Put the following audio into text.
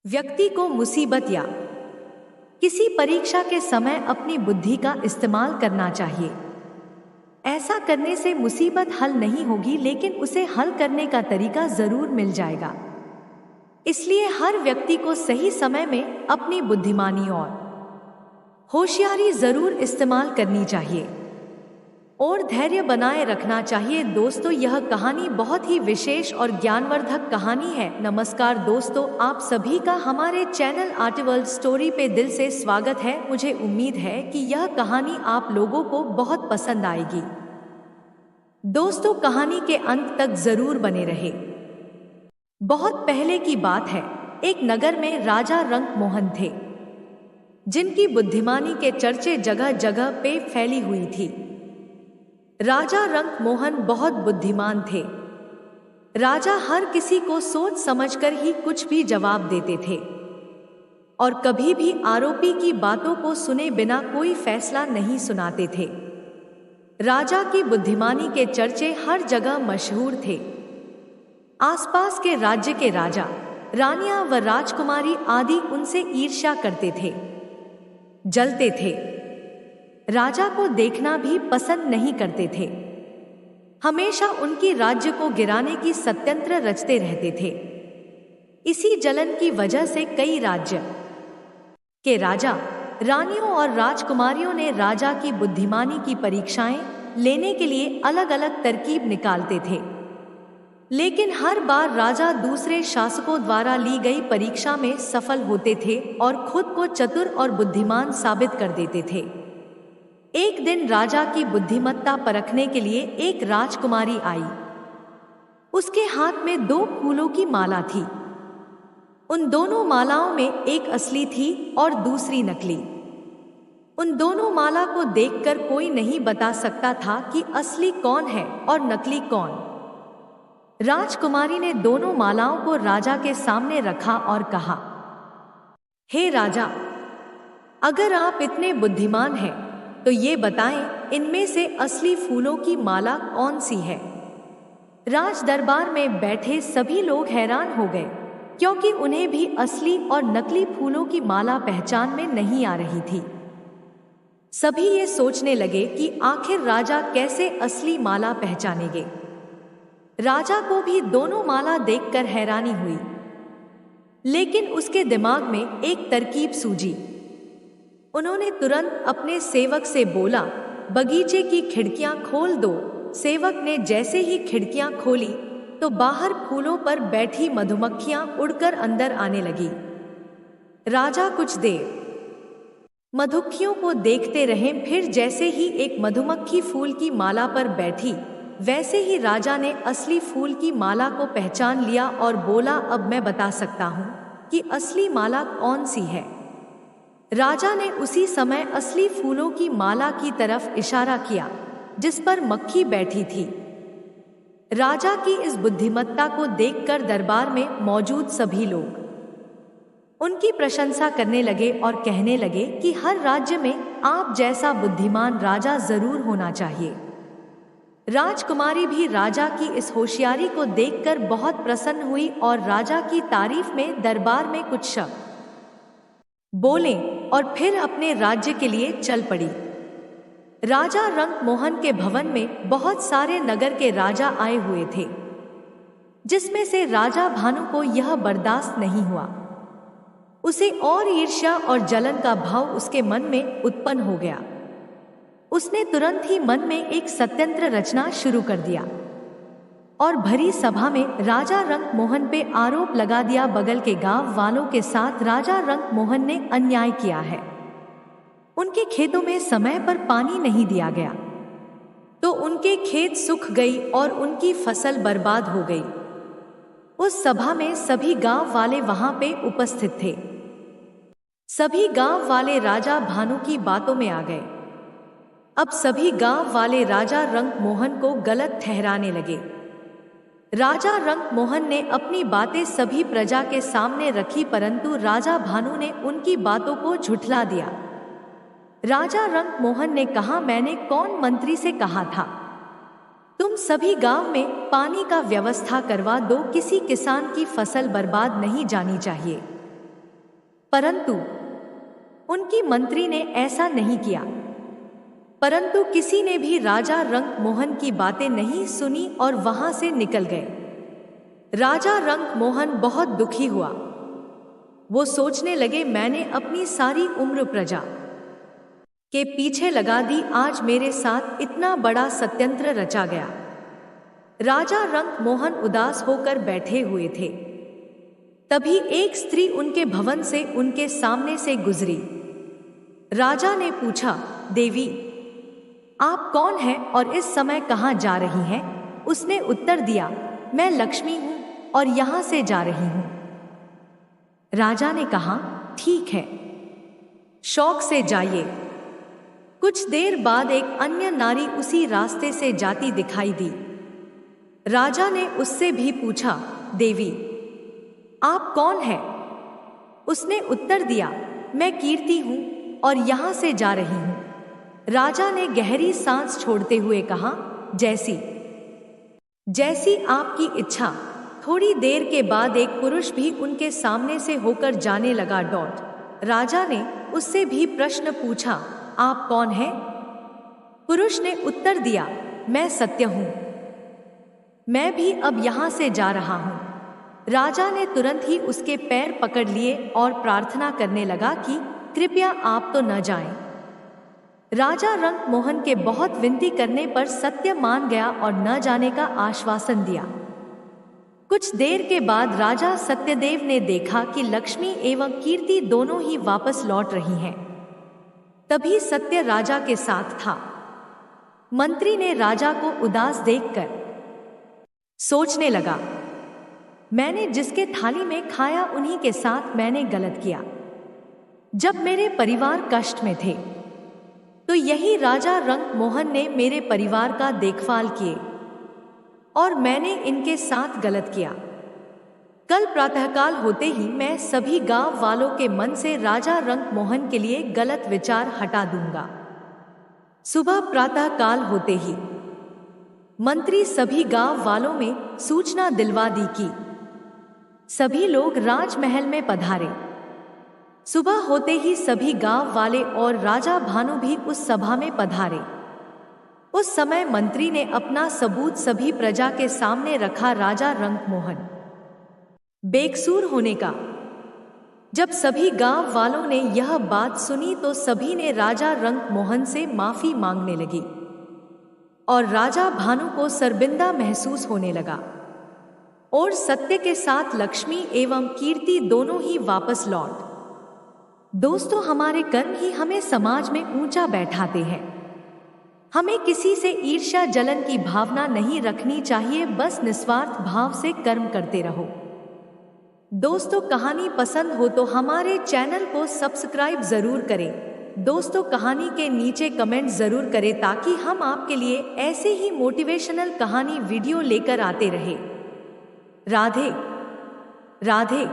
व्यक्ति को मुसीबत या किसी परीक्षा के समय अपनी बुद्धि का इस्तेमाल करना चाहिए। ऐसा करने से मुसीबत हल नहीं होगी, लेकिन उसे हल करने का तरीका जरूर मिल जाएगा। इसलिए हर व्यक्ति को सही समय में अपनी बुद्धिमानी और होशियारी जरूर इस्तेमाल करनी चाहिए और धैर्य बनाए रखना चाहिए। दोस्तों, यह कहानी बहुत ही विशेष और ज्ञानवर्धक कहानी है। नमस्कार दोस्तों, आप सभी का हमारे चैनल आर्टवर्ल्ड स्टोरी पे दिल से स्वागत है। मुझे उम्मीद है कि यह कहानी आप लोगों को बहुत पसंद आएगी। दोस्तों, कहानी के अंत तक जरूर बने रहे। बहुत पहले की बात है, एक नगर में राजा रंक मोहन थे, जिनकी बुद्धिमानी के चर्चे जगह जगह पे फैली हुई थी। राजा रंक मोहन बहुत बुद्धिमान थे। राजा हर किसी को सोच समझकर ही कुछ भी जवाब देते थे और कभी भी आरोपी की बातों को सुने बिना कोई फैसला नहीं सुनाते थे। राजा की बुद्धिमानी के चर्चे हर जगह मशहूर थे। आसपास के राज्य के राजा, रानियां व राजकुमारी आदि उनसे ईर्ष्या करते थे, जलते थे। राजा को देखना भी पसंद नहीं करते थे। हमेशा उनकी राज्य को गिराने की षड्यंत्र रचते रहते थे। इसी जलन की वजह से कई राज्य के राजा, रानियों और राजकुमारियों ने राजा की बुद्धिमानी की परीक्षाएं लेने के लिए अलग अलग तरकीब निकालते थे, लेकिन हर बार राजा दूसरे शासकों द्वारा ली गई परीक्षा में सफल होते थे और खुद को चतुर और बुद्धिमान साबित कर देते थे। एक दिन राजा की बुद्धिमत्ता परखने के लिए एक राजकुमारी आई। उसके हाथ में 2 फूलों की माला थी। उन दोनों मालाओं में एक असली थी और दूसरी नकली। उन दोनों माला को देखकर कोई नहीं बता सकता था कि असली कौन है और नकली कौन। राजकुमारी ने दोनों मालाओं को राजा के सामने रखा और कहा, हे राजा, अगर आप इतने बुद्धिमान हैं तो ये बताएं, इनमें से असली फूलों की माला कौन सी है। राज दरबार में बैठे सभी लोग हैरान हो गए, क्योंकि उन्हें भी असली और नकली फूलों की माला पहचान में नहीं आ रही थी। सभी ये सोचने लगे कि आखिर राजा कैसे असली माला पहचानेंगे। राजा को भी दोनों माला देखकर हैरानी हुई, लेकिन उसके दिमाग में एक तरकीब सूझी। उन्होंने तुरंत अपने सेवक से बोला, बगीचे की खिड़कियां खोल दो। सेवक ने जैसे ही खिड़कियां खोली तो बाहर फूलों पर बैठी मधुमक्खियां उड़कर अंदर आने लगी। राजा कुछ देर मधुमक्खियों को देखते रहे, फिर जैसे ही एक मधुमक्खी फूल की माला पर बैठी, वैसे ही राजा ने असली फूल की माला को पहचान लिया और बोला, अब मैं बता सकता हूँ कि असली माला कौन सी है। राजा ने उसी समय असली फूलों की माला की तरफ इशारा किया, जिस पर मक्खी बैठी थी। राजा की इस बुद्धिमत्ता को देखकर दरबार में मौजूद सभी लोग उनकी प्रशंसा करने लगे और कहने लगे कि हर राज्य में आप जैसा बुद्धिमान राजा जरूर होना चाहिए। राजकुमारी भी राजा की इस होशियारी को देखकर बहुत प्रसन्न हुई और राजा की तारीफ में दरबार में कुछ शब्द बोले और फिर अपने राज्य के लिए चल पड़ी। राजा रंक मोहन के भवन में बहुत सारे नगर के राजा आए हुए थे, जिसमें से राजा भानु को यह बर्दाश्त नहीं हुआ। उसे और ईर्ष्या और जलन का भाव उसके मन में उत्पन्न हो गया। उसने तुरंत ही मन में एक षड्यंत्र रचना शुरू कर दिया और भरी सभा में राजा रंक मोहन पे आरोप लगा दिया, बगल के गांव वालों के साथ राजा रंक मोहन ने अन्याय किया है। उनके खेतों में समय पर पानी नहीं दिया गया तो उनके खेत सूख गई और उनकी फसल बर्बाद हो गई। उस सभा में सभी गांव वाले वहां पे उपस्थित थे। सभी गांव वाले राजा भानु की बातों में आ गए। अब सभी गांव वाले राजा रंक मोहन को गलत ठहराने लगे। राजा रंक मोहन ने अपनी बातें सभी प्रजा के सामने रखी, परंतु राजा भानु ने उनकी बातों को झुठला दिया। राजा रंक मोहन ने कहा, मैंने कौन मंत्री से कहा था, तुम सभी गांव में पानी का व्यवस्था करवा दो, किसी किसान की फसल बर्बाद नहीं जानी चाहिए। परंतु उनकी मंत्री ने ऐसा नहीं किया। परंतु किसी ने भी राजा रंक मोहन की बातें नहीं सुनी और वहां से निकल गए। राजा रंक मोहन बहुत दुखी हुआ। वो सोचने लगे, मैंने अपनी सारी उम्र प्रजा के पीछे लगा दी, आज मेरे साथ इतना बड़ा षड्यंत्र रचा गया। राजा रंक मोहन उदास होकर बैठे हुए थे। तभी एक स्त्री उनके भवन से उनके सामने से गुजरी। राजा ने पूछा, देवी आप कौन हैं और इस समय कहाँ जा रही हैं? उसने उत्तर दिया, मैं लक्ष्मी हूँ और यहाँ से जा रही हूँ। राजा ने कहा, ठीक है, शौक से जाइए। कुछ देर बाद एक अन्य नारी उसी रास्ते से जाती दिखाई दी। राजा ने उससे भी पूछा, देवी आप कौन हैं? उसने उत्तर दिया, मैं कीर्ति हूं और यहां से जा रही हूं। राजा ने गहरी सांस छोड़ते हुए कहा, जैसी जैसी आपकी इच्छा। थोड़ी देर के बाद एक पुरुष भी उनके सामने से होकर जाने लगा। राजा ने उससे भी प्रश्न पूछा, आप कौन हैं? पुरुष ने उत्तर दिया, मैं सत्य हूं, मैं भी अब यहां से जा रहा हूं। राजा ने तुरंत ही उसके पैर पकड़ लिए और प्रार्थना करने लगा कि कृपया आप तो न जाएं। राजा रंक मोहन के बहुत विनती करने पर सत्य मान गया और न जाने का आश्वासन दिया। कुछ देर के बाद राजा सत्यदेव ने देखा कि लक्ष्मी एवं कीर्ति दोनों ही वापस लौट रही हैं। तभी सत्य राजा के साथ था। मंत्री ने राजा को उदास देखकर सोचने लगा, मैंने जिसके थाली में खाया उन्हीं के साथ मैंने गलत किया। जब मेरे परिवार कष्ट में थे तो यही राजा रंक मोहन ने मेरे परिवार का देखभाल किए और मैंने इनके साथ गलत किया। कल प्रातःकाल होते ही मैं सभी गांव वालों के मन से राजा रंक मोहन के लिए गलत विचार हटा दूंगा। सुबह प्रातःकाल होते ही मंत्री सभी गांव वालों में सूचना दिलवा दी कि सभी लोग राजमहल में पधारे। सुबह होते ही सभी गांव वाले और राजा भानु भी उस सभा में पधारे। उस समय मंत्री ने अपना सबूत सभी प्रजा के सामने रखा, राजा रंक मोहन बेकसूर होने का। जब सभी गांव वालों ने यह बात सुनी तो सभी ने राजा रंक मोहन से माफी मांगने लगी और राजा भानु को शर्मिंदा महसूस होने लगा और सत्य के साथ लक्ष्मी एवं कीर्ति दोनों ही वापस लौट। दोस्तों, हमारे कर्म ही हमें समाज में ऊंचा बैठाते हैं। हमें किसी से ईर्ष्या जलन की भावना नहीं रखनी चाहिए, बस निस्वार्थ भाव से कर्म करते रहो। दोस्तों, कहानी पसंद हो तो हमारे चैनल को सब्सक्राइब जरूर करें। दोस्तों, कहानी के नीचे कमेंट जरूर करें ताकि हम आपके लिए ऐसे ही मोटिवेशनल कहानी वीडियो लेकर आते रहे। राधे राधे।